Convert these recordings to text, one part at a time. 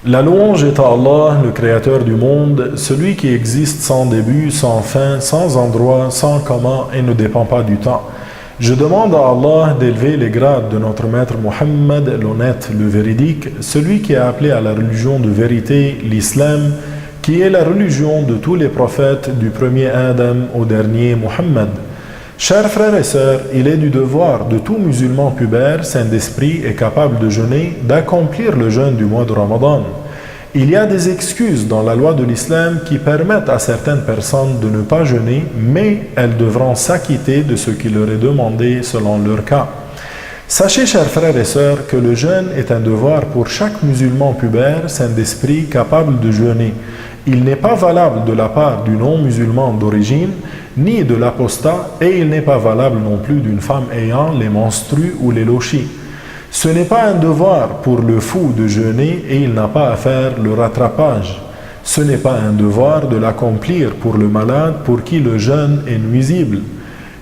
La louange est à Allah, le Créateur du monde, celui qui existe sans début, sans fin, sans endroit, sans comment et ne dépend pas du temps. Je demande à Allah d'élever les grades de notre maître Muhammad, l'honnête, le véridique, celui qui a appelé à la religion de vérité, l'islam, qui est la religion de tous les prophètes, du premier Adam au dernier Muhammad. Chers frères et sœurs, il est du devoir de tout musulman pubère, saint d'esprit et capable de jeûner, d'accomplir le jeûne du mois de Ramadan. Il y a des excuses dans la loi de l'islam qui permettent à certaines personnes de ne pas jeûner, mais elles devront s'acquitter de ce qui leur est demandé selon leur cas. Sachez, chers frères et sœurs, que le jeûne est un devoir pour chaque musulman pubère, saint d'esprit, capable de jeûner. Il n'est pas valable de la part du non-musulman d'origine, ni de l'apostat, et il n'est pas valable non plus d'une femme ayant les menstrues ou les lochis. Ce n'est pas un devoir pour le fou de jeûner et il n'a pas à faire le rattrapage. Ce n'est pas un devoir de l'accomplir pour le malade pour qui le jeûne est nuisible.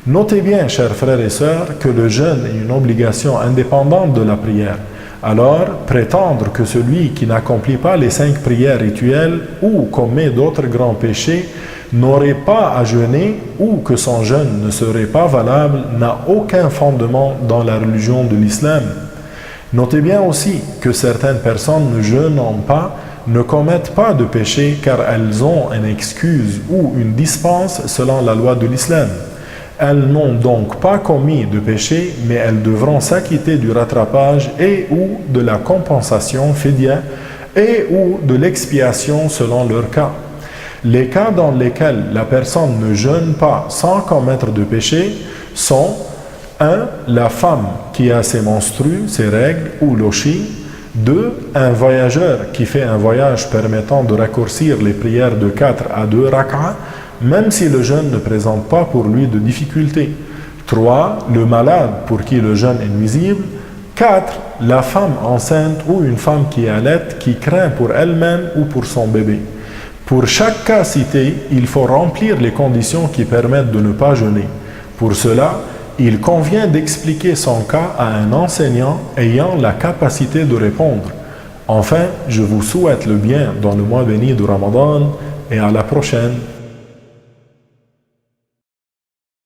Notez bien, chers frères et sœurs, que le jeûne est une obligation indépendante de la prière. Alors, prétendre que celui qui n'accomplit pas les 5 prières rituelles ou commet d'autres grands péchés n'aurait pas à jeûner ou que son jeûne ne serait pas valable n'a aucun fondement dans la religion de l'islam. Notez bien aussi que certaines personnes ne jeûnant pas ne commettent pas de péché car elles ont une excuse ou une dispense selon la loi de l'islam. Elles n'ont donc pas commis de péché, mais elles devront s'acquitter du rattrapage et ou de la compensation fidya et ou de l'expiation selon leur cas. Les cas dans lesquels la personne ne jeûne pas sans commettre de péché sont 1. La femme qui a ses menstrues, ses règles ou lochis. 2. Un voyageur qui fait un voyage permettant de raccourcir les prières de 4 à 2 rak'a, même si le jeûne ne présente pas pour lui de difficultés. 3. Le malade pour qui le jeûne est nuisible. 4. La femme enceinte ou une femme qui allaite, qui craint pour elle-même ou pour son bébé. Pour chaque cas cité, il faut remplir les conditions qui permettent de ne pas jeûner. Pour cela, il convient d'expliquer son cas à un enseignant ayant la capacité de répondre. Enfin, je vous souhaite le bien dans le mois béni de Ramadan et à la prochaine.